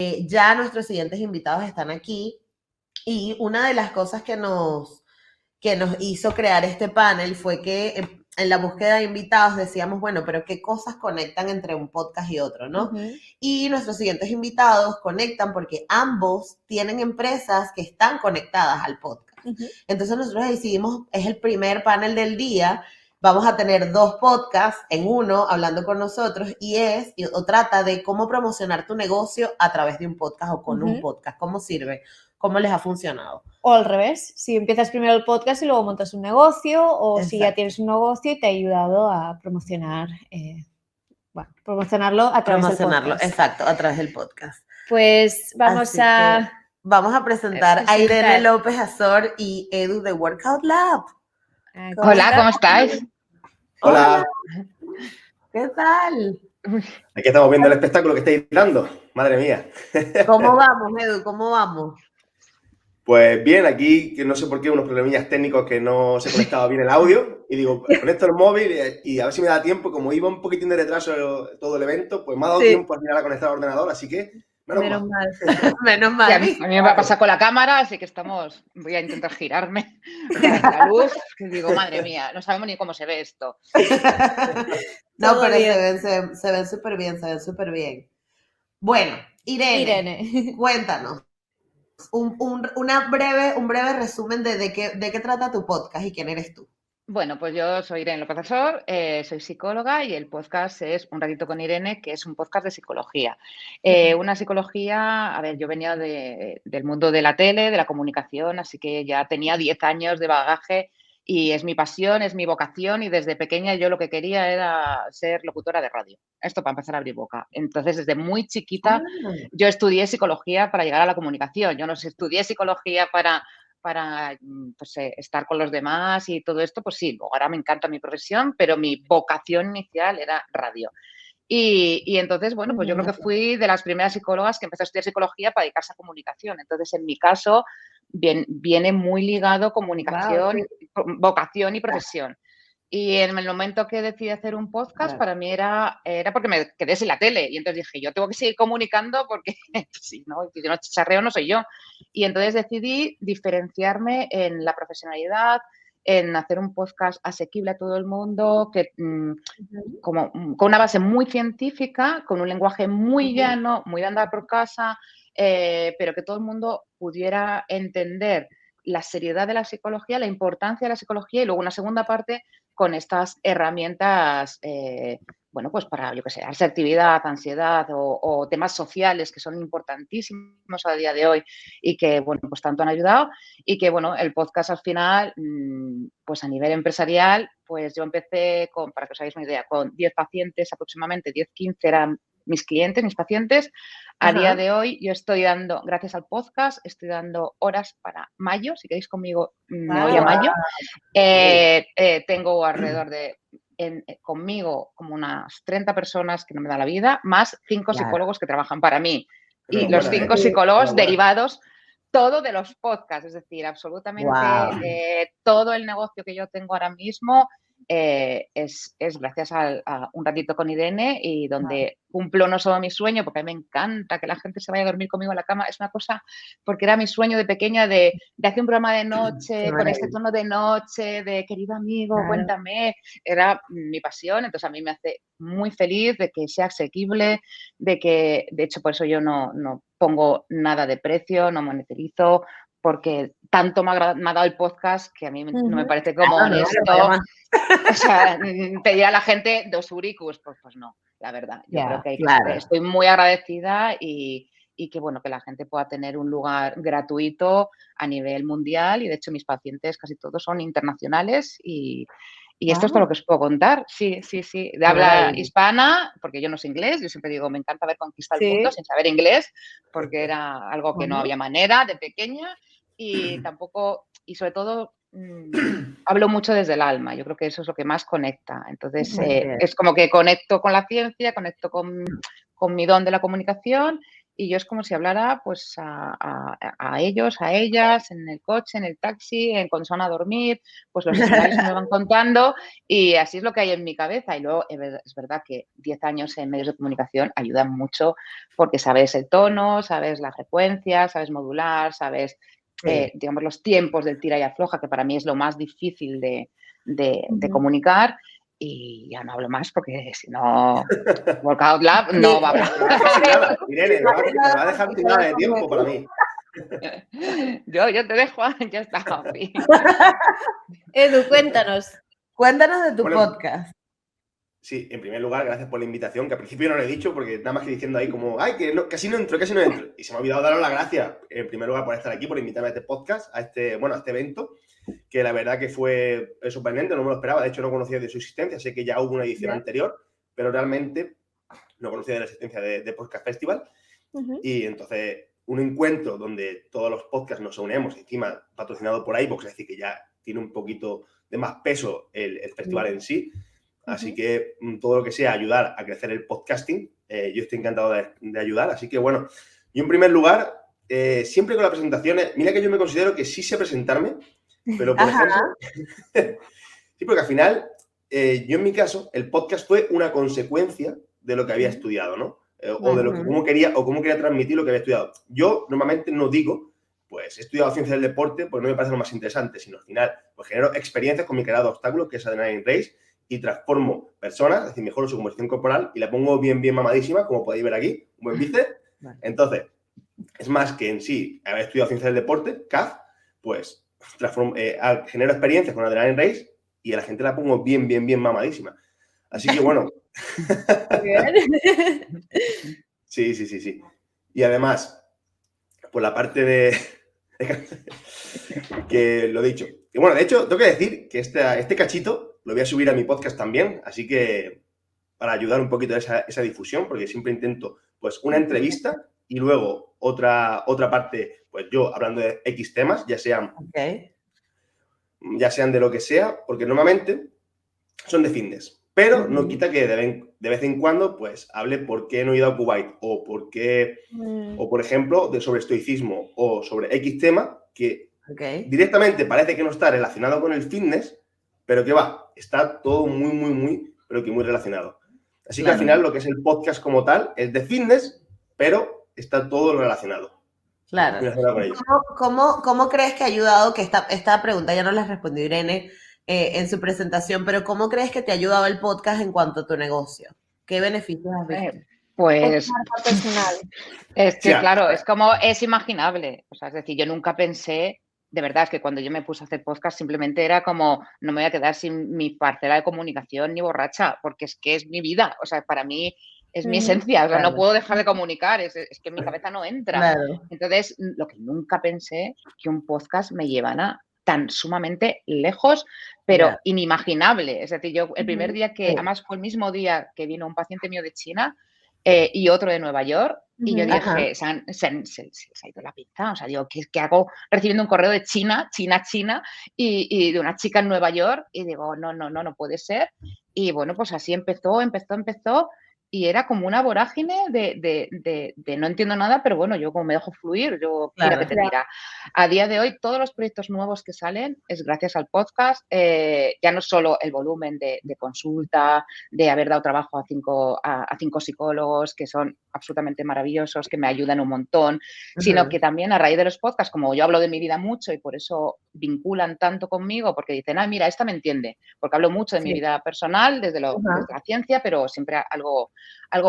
Ya nuestros siguientes invitados están aquí y una de las cosas que nos hizo crear este panel fue que en la búsqueda de invitados decíamos, bueno, pero ¿qué cosas conectan entre un podcast y otro, no? Y nuestros siguientes invitados conectan porque ambos tienen empresas que están conectadas al podcast. Entonces nosotros decidimos, es el primer panel del día, vamos a tener 2 podcasts en uno hablando con nosotros o trata de cómo promocionar tu negocio a través de un podcast o con un podcast. ¿Cómo sirve? ¿Cómo les ha funcionado? O al revés, si empiezas primero el podcast y luego montas un negocio, o Exacto. Si ya tienes un negocio y te ha ayudado a promocionar, promocionarlo a través del podcast. Exacto, a través del podcast. Pues vamos a presentar a Irene López Azor y Edu de Workout Lab. Hola, ¿cómo estáis? Hola. ¿Qué tal? Aquí estamos viendo el espectáculo que estáis dando. Madre mía. ¿Cómo vamos, Edu? ¿Cómo vamos? Pues bien, aquí, que no sé por qué, unos problemillas técnicos que no se conectaba bien el audio. Y digo, conecto el móvil y a ver si me da tiempo. Como iba un poquitín de retraso todo el evento, pues me ha dado tiempo al final a conectar al ordenador, así que menos mal. Menos mal. A mí me va a pasar con la cámara, así que voy a intentar girarme para la luz, que digo, madre mía, no sabemos ni cómo se ve esto. No, pero se ven súper bien, Bueno, Irene. Cuéntanos. Un breve resumen de qué trata tu podcast y quién eres tú. Bueno, pues yo soy Irene López Azor, soy psicóloga y el podcast es Un ratito con Irene, que es un podcast de psicología. Una psicología, a ver, yo venía del mundo de la tele, de la comunicación, así que ya tenía 10 años de bagaje y es mi pasión, es mi vocación y desde pequeña yo lo que quería era ser locutora de radio. Esto para empezar a abrir boca. Entonces, desde muy chiquita yo estudié psicología para llegar a la comunicación. Yo no estudié psicología para pues, estar con los demás y todo esto, pues sí, ahora me encanta mi profesión, pero mi vocación inicial era radio. Y entonces, bueno, pues yo creo que fui de las primeras psicólogas que empezó a estudiar psicología para dedicarse a comunicación. Entonces, en mi caso, viene muy ligado comunicación, vocación y profesión. Y en el momento que decidí hacer un podcast, para mí era porque me quedé sin la tele. Y entonces dije, yo tengo que seguir comunicando porque si no chicharreo no soy yo. Y entonces decidí diferenciarme en la profesionalidad, en hacer un podcast asequible a todo el mundo, que con una base muy científica, con un lenguaje muy llano, muy de andar por casa, pero que todo el mundo pudiera entender la seriedad de la psicología, la importancia de la psicología y luego una segunda parte con estas herramientas, pues para, yo qué sé, asertividad, ansiedad o temas sociales que son importantísimos a día de hoy y que, bueno, pues tanto han ayudado y que, bueno, el podcast al final, pues a nivel empresarial, pues yo empecé para que os hagáis una idea, con 10 pacientes aproximadamente, 10, 15 eran mis clientes, mis pacientes. A día de hoy yo estoy dando, gracias al podcast, estoy dando horas para mayo. Si queréis conmigo, me voy a mayo. Tengo alrededor de, conmigo, como unas 30 personas que no me da la vida, más 5 psicólogos que trabajan para mí. Y los 5 psicólogos derivados, todo de los podcasts, es decir, absolutamente todo el negocio que yo tengo ahora mismo es gracias a Un ratito con Irene y donde cumplo no solo mi sueño, porque a mí me encanta que la gente se vaya a dormir conmigo en la cama, es una cosa, porque era mi sueño de pequeña de hacer un programa de noche, con este tono de noche, de querido amigo, cuéntame, era mi pasión, entonces a mí me hace muy feliz de que sea asequible, de hecho por eso yo no pongo nada de precio, no monetizo, porque tanto me ha dado el podcast que a mí no me parece como honesto. O sea, pedir a la gente 2 euricos, pues no, la verdad. Yo creo que estoy muy agradecida y que, bueno, que la gente pueda tener un lugar gratuito a nivel mundial y, de hecho, mis pacientes casi todos son internacionales y esto es todo lo que os puedo contar. Sí, de habla hispana, porque yo no sé inglés, yo siempre digo, me encanta haber conquistado el mundo sin saber inglés, porque era algo que no había manera de pequeña y tampoco, y sobre todo, hablo mucho desde el alma, yo creo que eso es lo que más conecta. Entonces, es como que conecto con la ciencia, conecto con mi don de la comunicación y yo es como si hablara pues a ellos, a ellas, en el coche, en el taxi, cuando se van a dormir, pues los escenarios que me van contando y así es lo que hay en mi cabeza. Y luego es verdad que 10 años en medios de comunicación ayudan mucho porque sabes el tono, sabes la frecuencia, sabes modular, sabes, digamos, los tiempos del tira y afloja, que para mí es lo más difícil de comunicar. Y ya no hablo más porque si no, Workout Lab no va a pasar. Irene, me va a dejar tirada de tiempo para mí. Yo te dejo, ya está. Edu, cuéntanos. Cuéntanos de tu podcast. Sí, en primer lugar, gracias por la invitación, que al principio no lo he dicho, porque nada más que diciendo ahí como, ay, que no, casi no entro. Y se me ha olvidado daros las gracias, en primer lugar, por estar aquí, por invitarme a este podcast, a este evento, que la verdad que fue sorprendente, no me lo esperaba. De hecho, no conocía de su existencia, sé que ya hubo una edición anterior, pero realmente no conocía de la existencia de Podcast Festival. Y entonces, un encuentro donde todos los podcasts nos unimos, encima patrocinado por iVoox, es decir, que ya tiene un poquito de más peso el festival en sí. Así que todo lo que sea ayudar a crecer el podcasting, yo estoy encantado de ayudar. Así que, bueno, yo en primer lugar, siempre con las presentaciones, mira que yo me considero que sí sé presentarme, pero por ejemplo, sí, porque al final, yo en mi caso, el podcast fue una consecuencia de lo que había estudiado, ¿no? O de lo que cómo quería transmitir lo que había estudiado. Yo normalmente no digo, pues he estudiado ciencia del deporte, pues no me parece lo más interesante, sino al final, pues genero experiencias con mi carrera de obstáculos, que es Adrenaline Race, y transformo personas, es decir, mejoro su composición corporal y la pongo bien mamadísima, como podéis ver aquí, un buen bíceps. Entonces, es más que en sí haber estudiado ciencia del deporte, CAF, pues genero experiencias con Adrenaline Race y a la gente la pongo bien mamadísima. Así que bueno. Sí. Y además, por la parte de que lo dicho. Y bueno, de hecho, tengo que decir que este cachito lo voy a subir a mi podcast también, así que para ayudar un poquito a esa difusión, porque siempre intento, pues, una entrevista y luego otra parte, pues, yo hablando de X temas, ya sean de lo que sea, porque normalmente son de fitness, pero no quita que de vez en cuando, pues, hable por qué no he ido a Kuwait o por qué, o por ejemplo, sobre estoicismo o sobre X tema que directamente parece que no está relacionado con el fitness, pero que va, está todo muy, pero que muy relacionado. Así que al final lo que es el podcast como tal es de fitness, pero está todo relacionado. Claro. ¿Cómo crees que ha ayudado, que esta pregunta ya no la respondió Irene en su presentación, pero cómo crees que te ha ayudado el podcast en cuanto a tu negocio? ¿Qué beneficios has visto? Pues personal. Es que, claro, es imaginable. O sea, es decir, yo nunca pensé, de verdad, es que cuando yo me puse a hacer podcast simplemente era como, no me voy a quedar sin mi parcela de comunicación ni borracha, porque es que es mi vida. O sea, para mí es mi esencia. O sea, no puedo dejar de comunicar, es que en mi cabeza no entra. Claro. Entonces, lo que nunca pensé, que un podcast me llevara tan sumamente lejos, pero inimaginable. Es decir, yo el primer día que, además fue el mismo día que vino un paciente mío de China y otro de Nueva York, y yo dije, se ha ido la pinza. O sea, digo, ¿qué hago recibiendo un correo de China, y de una chica en Nueva York? Y digo, no puede ser. Y bueno, pues así empezó. Y era como una vorágine de no entiendo nada, pero bueno, yo como me dejo fluir, yo tira que te tira. A día de hoy, todos los proyectos nuevos que salen es gracias al podcast. Ya no solo el volumen de consulta, de haber dado trabajo a cinco psicólogos que son absolutamente maravillosos, que me ayudan un montón, sino que también a raíz de los podcasts, como yo hablo de mi vida mucho y por eso vinculan tanto conmigo, porque dicen, mira, esta me entiende, porque hablo mucho de mi vida personal, desde la ciencia, pero siempre algo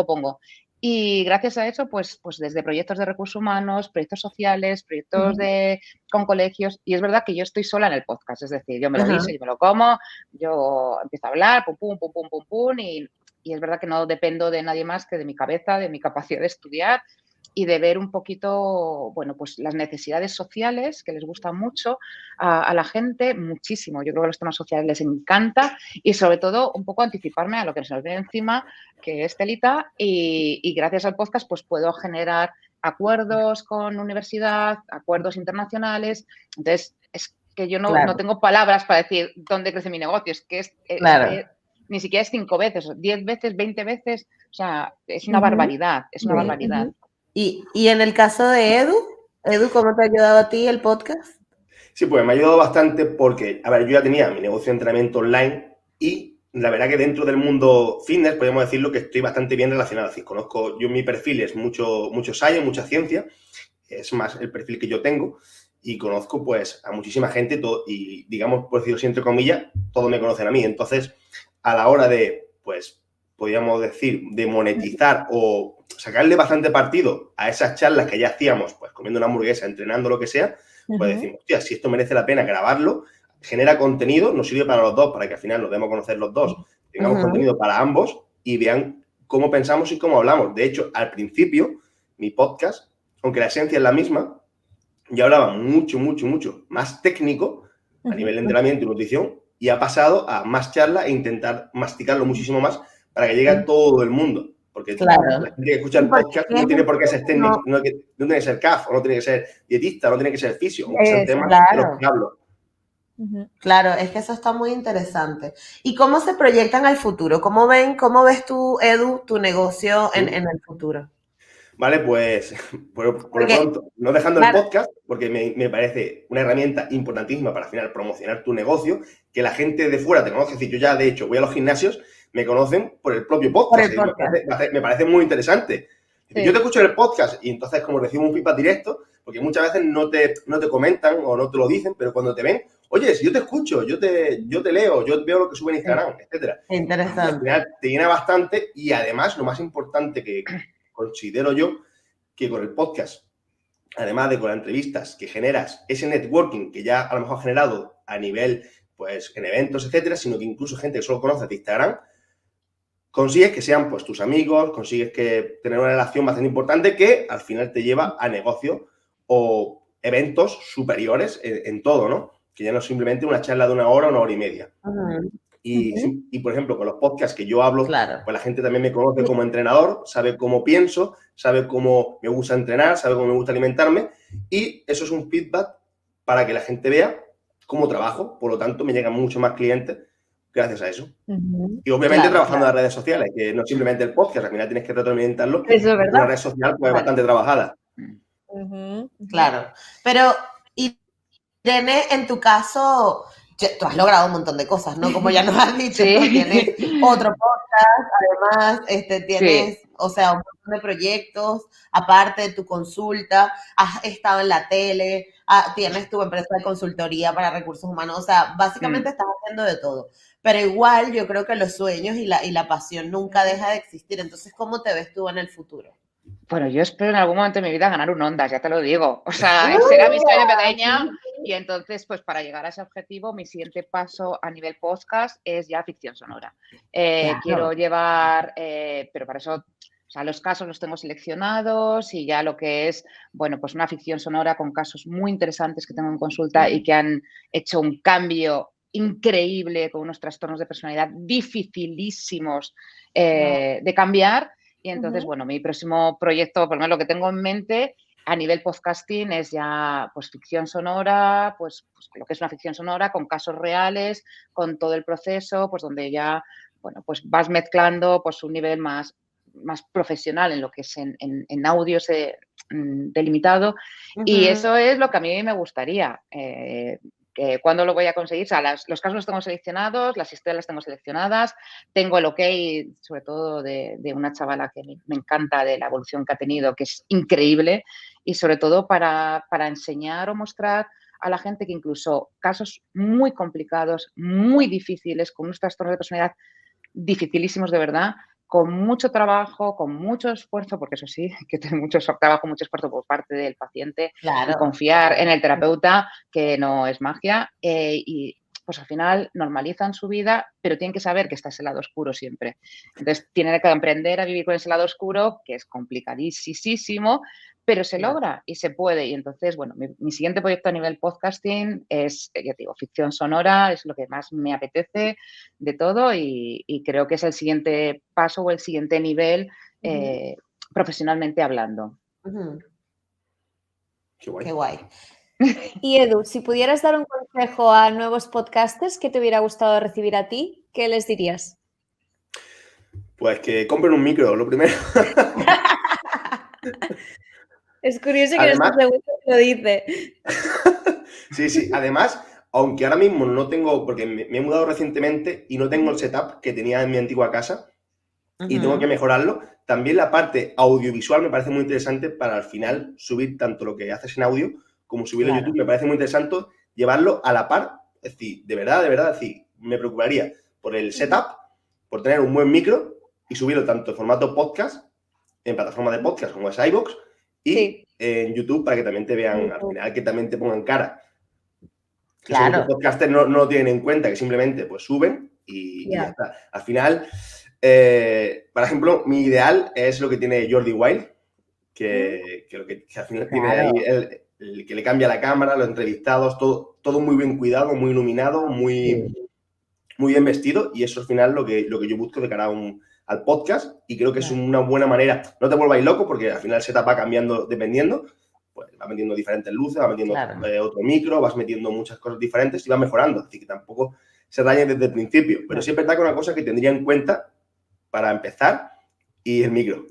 pongo. Y gracias a eso, pues desde proyectos de recursos humanos, proyectos sociales, proyectos con colegios, y es verdad que yo estoy sola en el podcast, es decir, yo me lo guiso, yo me lo como, yo empiezo a hablar, pum, y es verdad que no dependo de nadie más que de mi cabeza, de mi capacidad de estudiar y de ver un poquito, bueno, pues las necesidades sociales que les gustan mucho a la gente, muchísimo. Yo creo que los temas sociales les encanta y sobre todo un poco anticiparme a lo que se nos viene encima, que es telita, y gracias al podcast pues puedo generar acuerdos con universidad, acuerdos internacionales. Entonces, es que yo no tengo palabras para decir dónde crece mi negocio, es que ni siquiera es 5 veces, 10 veces, 20 veces, o sea, es una barbaridad, es una barbaridad. Y en el caso de Edu, ¿cómo te ha ayudado a ti el podcast? Sí, pues me ha ayudado bastante porque, a ver, yo ya tenía mi negocio de entrenamiento online y la verdad que dentro del mundo fitness podemos decirlo que estoy bastante bien relacionado. Es decir, conozco, yo mi perfil es mucho science, mucha ciencia, es más el perfil que yo tengo y conozco pues a muchísima gente y digamos, por decirlo así, entre comillas, todos me conocen a mí. Entonces, a la hora de, pues, podríamos decir, de monetizar o sacarle bastante partido a esas charlas que ya hacíamos, pues comiendo una hamburguesa, entrenando, lo que sea, pues decimos, hostia, si esto merece la pena grabarlo, genera contenido, nos sirve para los dos, para que al final nos demos a conocer los dos, tengamos contenido para ambos y vean cómo pensamos y cómo hablamos. De hecho, al principio, mi podcast, aunque la esencia es la misma, yo hablaba mucho más técnico a nivel de entrenamiento y nutrición y ha pasado a más charlas e intentar masticarlo muchísimo más para que llegue a todo el mundo. Porque claro, la gente que escucha el podcast no tiene por qué ser técnico, no tiene que ser CAF, o no tiene que ser dietista, no tiene que ser fisio, aunque sean temas de los que hablo. Claro, es que eso está muy interesante. ¿Y cómo se proyectan al futuro? ¿Cómo ves tú, Edu, tu negocio en el futuro? Vale, pues por lo pronto, no dejando el podcast, porque me parece una herramienta importantísima para al final promocionar tu negocio, que la gente de fuera te conoce. Es decir, yo ya de hecho voy a los gimnasios, me conocen por el propio podcast. Me parece muy interesante. Sí. Yo te escucho en el podcast y entonces como recibo un feedback directo, porque muchas veces no te comentan o no te lo dicen, pero cuando te ven, oye, si yo te escucho, yo te leo, yo veo lo que sube en Instagram, etcétera. Interesante. Al final te llena bastante y además lo más importante que considero yo que con el podcast, además de con las entrevistas que generas, ese networking que ya a lo mejor has generado a nivel, pues, en eventos, etcétera, sino que incluso gente que solo conoce de Instagram, consigues que sean, pues, tus amigos, consigues que tener una relación bastante importante que al final te lleva a negocios o eventos superiores en todo, ¿no? Que ya no es simplemente una charla de 1 hora o 1 hora y media. Y, por ejemplo, con los podcasts que yo hablo, pues la gente también me conoce como entrenador, sabe cómo pienso, sabe cómo me gusta entrenar, sabe cómo me gusta alimentarme y eso es un feedback para que la gente vea cómo trabajo. Por lo tanto, me llegan muchos más clientes gracias a eso. Y obviamente trabajando en las redes sociales, que no simplemente el podcast, al final tienes que retroalimentarlo. Eso es verdad. Una red social pues bastante trabajada. Claro. Pero, Irene, en tu caso, tú has logrado un montón de cosas, ¿no? Como ya nos has dicho, sí. ¿no? Tienes otro podcast, además, tienes, sí. O sea, un montón de proyectos, aparte de tu consulta, has estado en la tele, tienes tu empresa de consultoría para recursos humanos, o sea, básicamente estás haciendo de todo. Pero igual yo creo que los sueños y la pasión nunca deja de existir. Entonces, ¿cómo te ves tú en el futuro? Bueno, yo espero en algún momento de mi vida ganar un Ondas, ya te lo digo. O sea, será mi sueño pequeña y entonces, pues para llegar a ese objetivo, mi siguiente paso a nivel podcast es ya ficción sonora. Claro. Quiero llevar, pero para eso, o sea, los casos los tengo seleccionados y ya lo que es, bueno, pues una ficción sonora con casos muy interesantes que tengo en consulta y que han hecho un cambio increíble con unos trastornos de personalidad dificilísimos de cambiar. Y entonces, bueno, mi próximo proyecto, por lo menos lo que tengo en mente a nivel podcasting es ya pues ficción sonora, pues lo que es una ficción sonora con casos reales, con todo el proceso, pues donde ya, bueno, pues vas mezclando pues un nivel más profesional en lo que es en audios delimitado. Y eso es lo que a mí me gustaría. ¿Cuándo lo voy a conseguir? O sea, los casos los tengo seleccionados, las historias las tengo seleccionadas, tengo el ok, sobre todo de una chavala que me encanta, de la evolución que ha tenido, que es increíble, y sobre todo para enseñar o mostrar a la gente que incluso casos muy complicados, muy difíciles, con unos trastornos de personalidad dificilísimos de verdad, con mucho trabajo, con mucho esfuerzo, porque eso sí, que tiene mucho trabajo, mucho esfuerzo por parte del paciente, claro, y confiar en el terapeuta, que no es magia, y pues al final normalizan su vida, pero tienen que saber que está ese lado oscuro siempre. Entonces tienen que aprender a vivir con ese lado oscuro, que es complicadísimo, pero se logra y se puede. Y entonces, bueno, mi siguiente proyecto a nivel podcasting es, ya te digo, ficción sonora, es lo que más me apetece de todo y creo que es el siguiente paso o el siguiente nivel profesionalmente hablando. Qué guay. Qué guay. Y Edu, si pudieras dar un consejo a nuevos podcasters que te hubiera gustado recibir a ti, ¿qué les dirías? Pues que compren un micro, lo primero. Es curioso que Además, no estés seguro que lo dice. sí. Además, aunque ahora mismo no tengo, porque me he mudado recientemente y no tengo el setup que tenía en mi antigua casa y tengo que mejorarlo, también la parte audiovisual me parece muy interesante para al final subir tanto lo que haces en audio como subirlo a YouTube. Me parece muy interesante llevarlo a la par. Es decir, de verdad, es decir, me preocuparía por el setup, por tener un buen micro y subirlo tanto en formato podcast, en plataformas de podcast como es iVoox, y en YouTube para que también te vean, al final, que también te pongan cara. Que son muchos podcasters no lo tienen en cuenta, que simplemente pues suben y ya está. Al final, por ejemplo, mi ideal es lo que tiene Jordi Wild, que al final tiene ahí el que le cambia la cámara, los entrevistados, todo muy bien cuidado, muy iluminado, muy bien vestido, y eso al final lo que yo busco de cara al podcast, y creo que es una buena manera. No te vuelvas loco porque al final el setup va cambiando dependiendo, pues vas metiendo diferentes luces, vas metiendo otro micro, vas metiendo muchas cosas diferentes y vas mejorando, así que tampoco se dañe desde el principio, pero sí es verdad que una cosa que tendría en cuenta para empezar, y el micro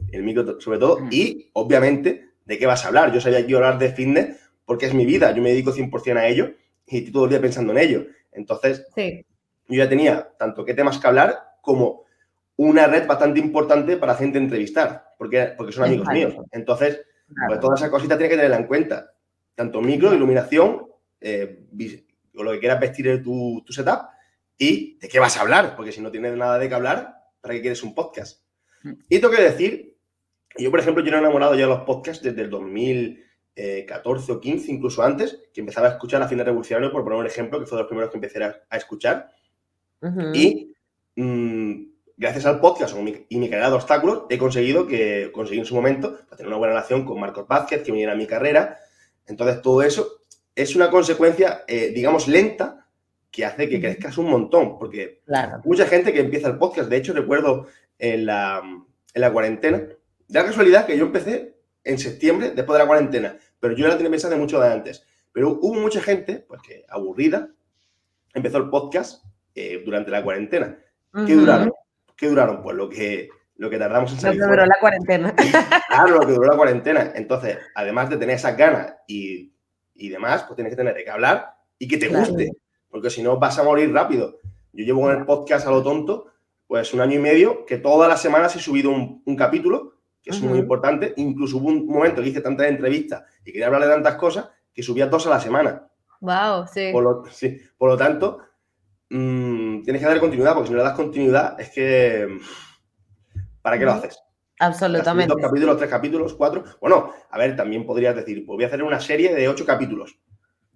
sobre todo, y obviamente de qué vas a hablar. Yo sabía que iba a hablar de fitness porque es mi vida, yo me dedico 100% a ello y estoy todo el día pensando en ello, entonces yo ya tenía tanto qué temas que hablar como una red bastante importante para gente entrevistar, porque son amigos míos. Entonces, pues toda esa cosita tiene que tenerla en cuenta. Tanto micro, iluminación, o lo que quieras vestir en tu setup, y de qué vas a hablar, porque si no tienes nada de qué hablar, ¿para qué quieres un podcast? Y tengo que decir, yo, por ejemplo, yo me he enamorado ya de los podcasts desde el 2014 o 15, incluso antes, que empezaba a escuchar a Fitness Revolucionario, por poner un ejemplo, que fue de los primeros que empecé a escuchar. Y gracias al podcast y mi carrera de obstáculos he conseguí en su momento tener una buena relación con Marcos Vázquez, que viniera a mi carrera. Entonces todo eso es una consecuencia, digamos, lenta, que hace que crezcas un montón, porque mucha gente que empieza el podcast, de hecho recuerdo en la cuarentena, de la casualidad que yo empecé en septiembre después de la cuarentena, pero yo ya la tenía pensada mucho de antes, pero hubo mucha gente pues que aburrida empezó el podcast durante la cuarentena. ¿Qué duraron? Pues lo que tardamos en salir. Lo que duró la cuarentena. Claro, lo que duró la cuarentena. Entonces, además de tener esas ganas y demás, pues tienes que tener de qué hablar y que te guste, porque si no vas a morir rápido. Yo llevo con el podcast a lo tonto, pues 1 año y medio, que todas las semanas he subido un capítulo, que es muy importante. Incluso hubo un momento que hice tantas entrevistas y quería hablar de tantas cosas que subía 2 a la semana. Wow, sí. Por lo tanto, tienes que darle continuidad, porque si no le das continuidad, es que ¿para qué lo haces? Absolutamente. 2 capítulos, 3 capítulos, 4. Bueno, a ver, también podrías decir, pues voy a hacer una serie de 8 capítulos.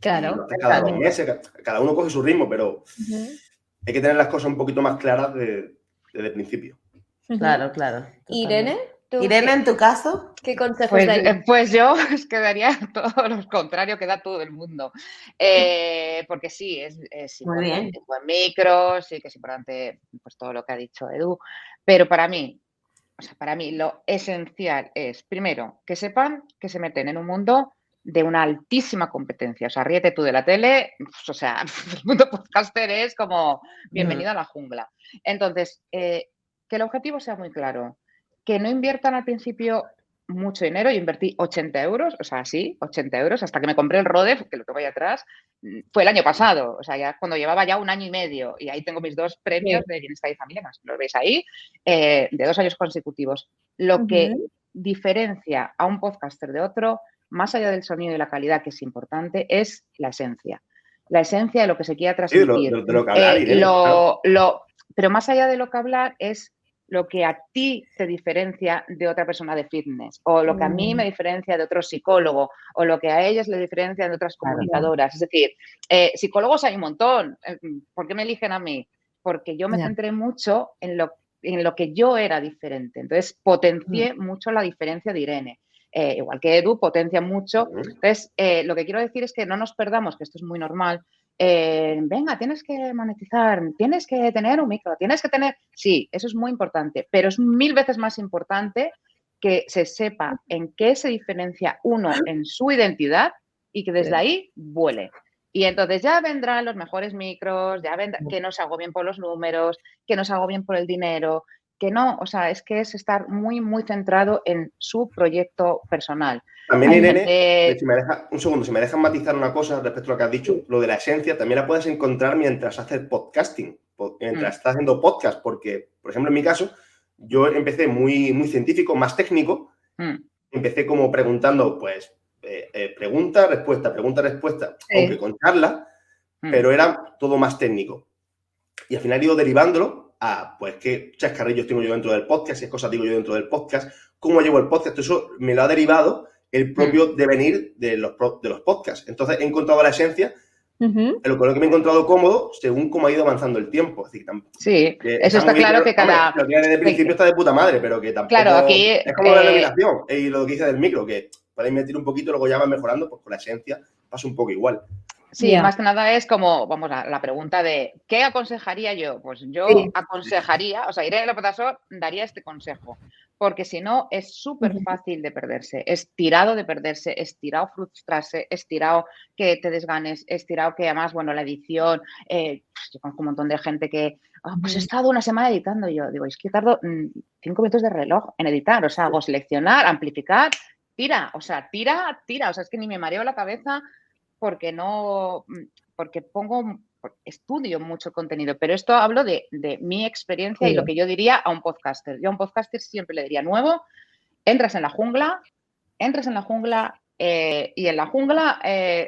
Claro. Cada 2 meses, cada uno coge su ritmo, pero hay que tener las cosas un poquito más claras desde el principio. Claro. Irene, Irene, en tu caso, ¿qué consejos darías? Pues yo es que daría todo lo contrario que da todo el mundo. Porque sí, es importante un buen micro, sí que es importante pues todo lo que ha dicho Edu, pero para mí lo esencial es, primero, que sepan que se meten en un mundo de una altísima competencia. O sea, ríete tú de la tele, pues, o sea, el mundo podcaster es como bienvenido a la jungla. Entonces, que el objetivo sea muy claro, que no inviertan al principio mucho dinero. Yo invertí 80 euros, o sea, sí, 80 euros, hasta que me compré el Rode, que lo tengo ahí atrás, fue el año pasado, o sea, ya cuando llevaba ya 1 año y medio, y ahí tengo mis 2 premios de Bienestar y Familia, más lo veis ahí, de 2 años consecutivos. Lo que diferencia a un podcaster de otro, más allá del sonido y la calidad, que es importante, es la esencia. La esencia de lo que se quiera transmitir. Sí, de lo que hablar, Irene, claro. Pero más allá de lo que hablar es lo que a ti te diferencia de otra persona de fitness, o lo que a mí me diferencia de otro psicólogo, o lo que a ellas le diferencia de otras comunicadoras. Es decir, psicólogos hay un montón. ¿Por qué me eligen a mí? Porque yo me centré mucho en lo que yo era diferente. Entonces, potencié mucho la diferencia de Irene. Igual que Edu, potencia mucho. Entonces, lo que quiero decir es que no nos perdamos, que esto es muy normal. Venga, tienes que monetizar, tienes que tener un micro, tienes que tener... Sí, eso es muy importante, pero es 1000 veces más importante que se sepa en qué se diferencia uno en su identidad y que desde ahí vuele. Y entonces ya vendrán los mejores micros, ya vendrá, que no se agobien por los números, que no se agobien por el dinero, que no, o sea, es que es estar muy, muy centrado en su proyecto personal. También, Hay Irene, gente- si me deja, un segundo, si me dejas matizar una cosa respecto a lo que has dicho, lo de la esencia también la puedes encontrar mientras haces podcasting, mientras estás haciendo podcast, porque, por ejemplo, en mi caso, yo empecé muy, muy científico, más técnico, empecé como preguntando, pues, pregunta, respuesta, Sí. aunque con charla, pero era todo más técnico. Y al final he ido derivándolo a, pues, qué chascarrillos tengo yo dentro del podcast, qué cosas digo yo dentro del podcast, cómo llevo el podcast. Todo eso me lo ha derivado el propio devenir de los podcasts. Entonces he encontrado la esencia, pero con lo que me he encontrado cómodo según cómo ha ido avanzando el tiempo. Es decir, sí, eso está claro que cada... Hombre, lo que desde el principio está de puta madre, pero que tampoco... Claro, aquí... Es como la iluminación y lo que dice del micro, que podéis meter un poquito, luego ya va mejorando, pues con la esencia pasa un poco igual. Sí, más que nada es como, vamos a la pregunta de, ¿qué aconsejaría yo? Pues yo aconsejaría, o sea, Irene López Azor daría este consejo, porque si no es súper fácil de perderse, es tirado de perderse, es tirado frustrarse, es tirado que te desganes, es tirado que además, bueno, la edición, yo conozco un montón de gente que, pues he estado una semana editando y yo, digo, es que tardo 5 minutos de reloj en editar, o sea, hago seleccionar, amplificar, tira, o sea, es que ni me mareo la cabeza porque estudio mucho contenido, pero esto hablo de mi experiencia y lo que yo diría a un podcaster. Yo a un podcaster siempre le diría nuevo, entras en la jungla y en la jungla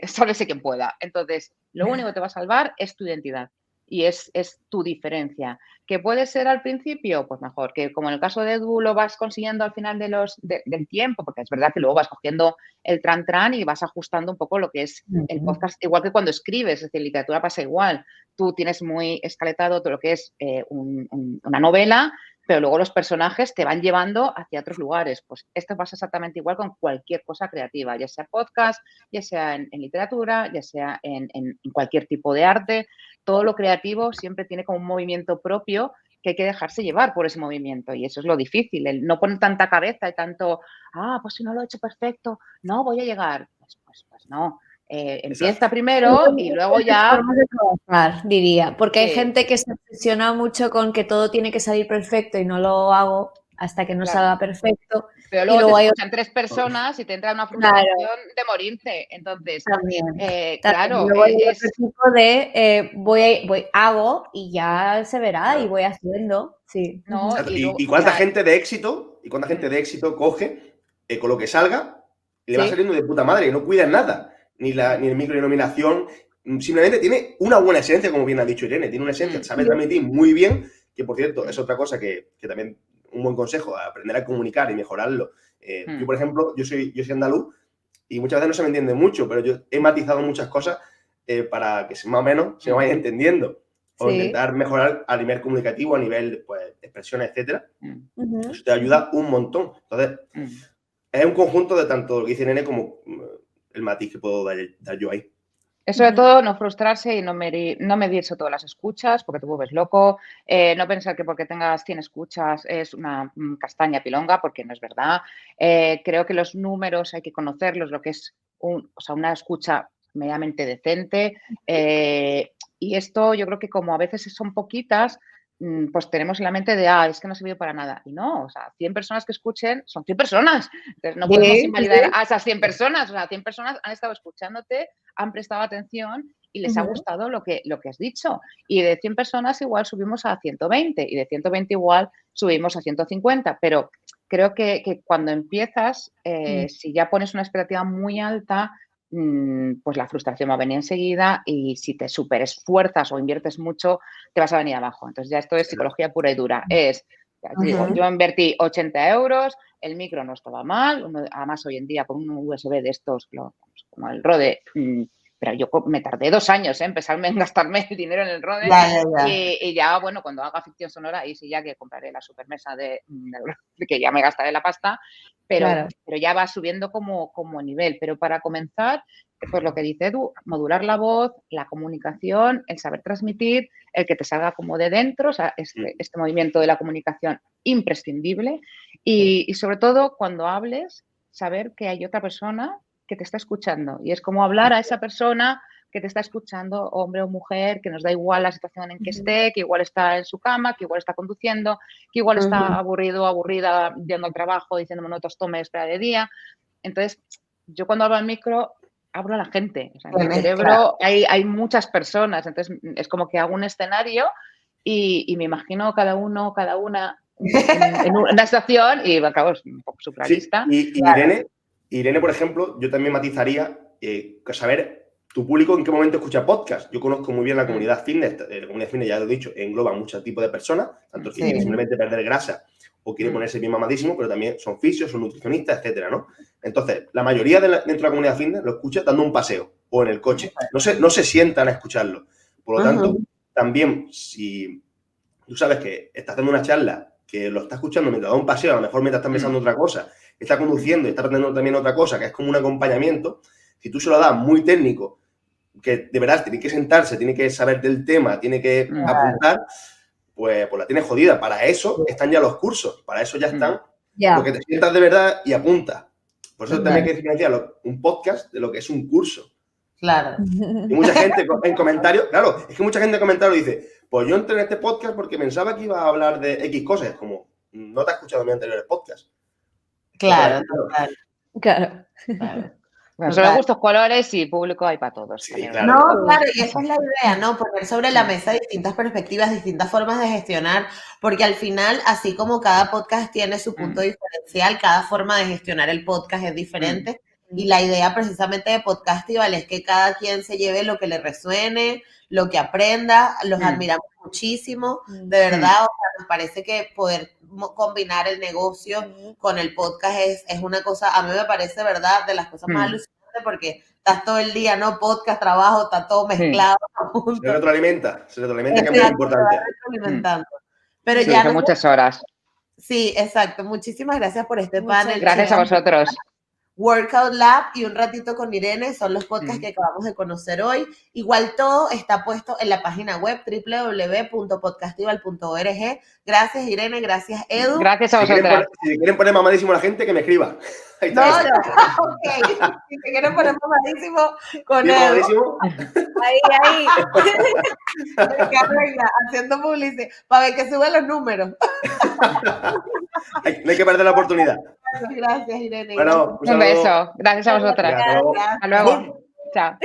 sálvese quien pueda. Entonces, lo único que te va a salvar es tu identidad y es tu diferencia. ¿Que puede ser al principio? Pues mejor, que como en el caso de Edu lo vas consiguiendo al final del tiempo, porque es verdad que luego vas cogiendo el tran y vas ajustando un poco lo que es el podcast, igual que cuando escribes, es decir, literatura pasa igual. Tú tienes muy escaletado todo lo que es una novela, pero luego los personajes te van llevando hacia otros lugares. Pues esto pasa exactamente igual con cualquier cosa creativa, ya sea podcast, ya sea en literatura, ya sea en cualquier tipo de arte. Todo lo creativo siempre tiene como un movimiento propio que hay que dejarse llevar por ese movimiento y eso es lo difícil, el no poner tanta cabeza y tanto, pues si no lo he hecho perfecto, no voy a llegar. Pues no. Empieza primero y luego ya... de trabajar, diría, porque hay gente que se obsesiona mucho con que todo tiene que salir perfecto y no lo hago hasta que no salga perfecto. Pero luego te escuchan 3 personas y te entra una frustración de morirte. Entonces, claro. Luego hay otro tipo de hago y ya se verá y voy haciendo. Sí. No, y cuánta gente de éxito, coge con lo que salga y le va saliendo de puta madre, que no cuida nada. Ni el microiluminación, simplemente tiene una buena esencia, como bien ha dicho Irene, tiene una esencia, sabe transmitir muy bien, que por cierto es otra cosa que también un buen consejo, aprender a comunicar y mejorarlo. Yo, por ejemplo, yo soy andaluz y muchas veces no se me entiende mucho, pero yo he matizado muchas cosas para que más o menos se me vaya entendiendo o intentar mejorar a nivel comunicativo, a nivel pues, expresiones, etcétera. Eso te ayuda un montón. Entonces, es un conjunto de tanto lo que dice Irene como el matiz que puedo dar yo ahí. Es sobre todo no frustrarse y no medirse todas las escuchas porque te vuelves loco, no pensar que porque tengas 100 escuchas es una castaña pilonga porque no es verdad. Creo que los números hay que conocerlos, lo que es una escucha medianamente decente y esto yo creo que como a veces son poquitas, pues tenemos en la mente de, es que no ha servido para nada. Y no, o sea, 100 personas que escuchen son 100 personas. Entonces no podemos invalidar a esas 100 personas. O sea, 100 personas han estado escuchándote, han prestado atención y les ha gustado lo que has dicho. Y de 100 personas igual subimos a 120 y de 120 igual subimos a 150. Pero creo que cuando empiezas, si ya pones una expectativa muy alta, pues la frustración va a venir enseguida y si te super esfuerzas o inviertes mucho, te vas a venir abajo. Entonces ya esto es psicología pura y dura. Digo, yo invertí 80 euros, el micro no estaba mal, además hoy en día con un USB de estos, como el Rode, pero yo me tardé 2 años en empezarme a gastarme el dinero en el Rode y ya, bueno, cuando haga ficción sonora, ahí sí ya que compraré la supermesa de que ya me gastaré la pasta, pero ya va subiendo como nivel. Pero para comenzar, pues lo que dice Edu, modular la voz, la comunicación, el saber transmitir, el que te salga como de dentro, o sea, este movimiento de la comunicación imprescindible y sobre todo cuando hables, saber que hay otra persona que te está escuchando y es como hablar a esa persona que te está escuchando, hombre o mujer, que nos da igual la situación en que esté, que igual está en su cama, que igual está conduciendo, que igual está aburrido o aburrida yendo al trabajo, diciéndome no tome espera de día. Entonces, yo cuando hablo al micro, hablo a la gente. O sea, en mi cerebro hay muchas personas, entonces es como que hago un escenario y me imagino cada uno, cada una en una situación y acabo un poco surrealista. Sí, y Irene, por ejemplo, yo también matizaría saber tu público en qué momento escucha podcast. Yo conozco muy bien la comunidad fitness. La comunidad fitness, ya lo he dicho, engloba muchos tipos de personas, tanto que quiere simplemente perder grasa o quiere ponerse bien mamadísimo, pero también son fisios, son nutricionistas, etcétera, ¿no? Entonces, la mayoría dentro de la comunidad fitness lo escucha dando un paseo o en el coche. No se sientan a escucharlo. Por lo tanto, también si tú sabes que estás haciendo una charla, que lo está escuchando mientras da un paseo, a lo mejor mientras está pensando otra cosa, está conduciendo y está aprendiendo también otra cosa, que es como un acompañamiento, si tú se lo das muy técnico, que de verdad tiene que sentarse, tiene que saber del tema, tiene que apuntar, pues la tienes jodida. Para eso están ya los cursos, para eso ya están, porque te sientas de verdad y apuntas. Por eso también hay que diferenciar un podcast de lo que es un curso. Claro. Y mucha gente en comentarios, claro, es que mucha gente en comentarios dice, pues yo entré en este podcast porque pensaba que iba a hablar de X cosas, como no te has escuchado mis anteriores podcasts. Claro, Claro. Bueno, solo gustos, colores y público hay para todos. Sí, claro. No, claro, y esa es la idea, ¿no? Poner sobre la mesa distintas perspectivas, distintas formas de gestionar, porque al final, así como cada podcast tiene su punto diferencial, cada forma de gestionar el podcast es diferente. Y la idea precisamente de Podcastival es que cada quien se lleve lo que le resuene, lo que aprenda. Los admiramos muchísimo, de verdad. O sea, nos parece que poder combinar el negocio con el podcast es una cosa, a mí me parece, verdad, de las cosas más alucinantes, porque estás todo el día, ¿no? Podcast, trabajo, está todo mezclado. Se retroalimenta, que es muy importante. Pero sí, ya son muchas horas. Sí, exacto. Muchísimas gracias por este panel. Gracias a vosotros. Workout Lab y Un Ratito con Irene son los podcasts que acabamos de conocer hoy. Igual todo está puesto en la página web www.podcastival.org. Gracias, Irene. Gracias, Edu. Gracias a vosotras. Si quieren poner mamadísimo a la gente, que me escriba. Ahí está. No, ok. Si te quieren poner mamadísimo con Edu. Mamadísimo. Ahí. Haciendo publicidad para ver que suben los números. No hay que perder la oportunidad. Gracias, Irene. Bueno, un beso. Gracias a vosotras. Hasta luego. Chao.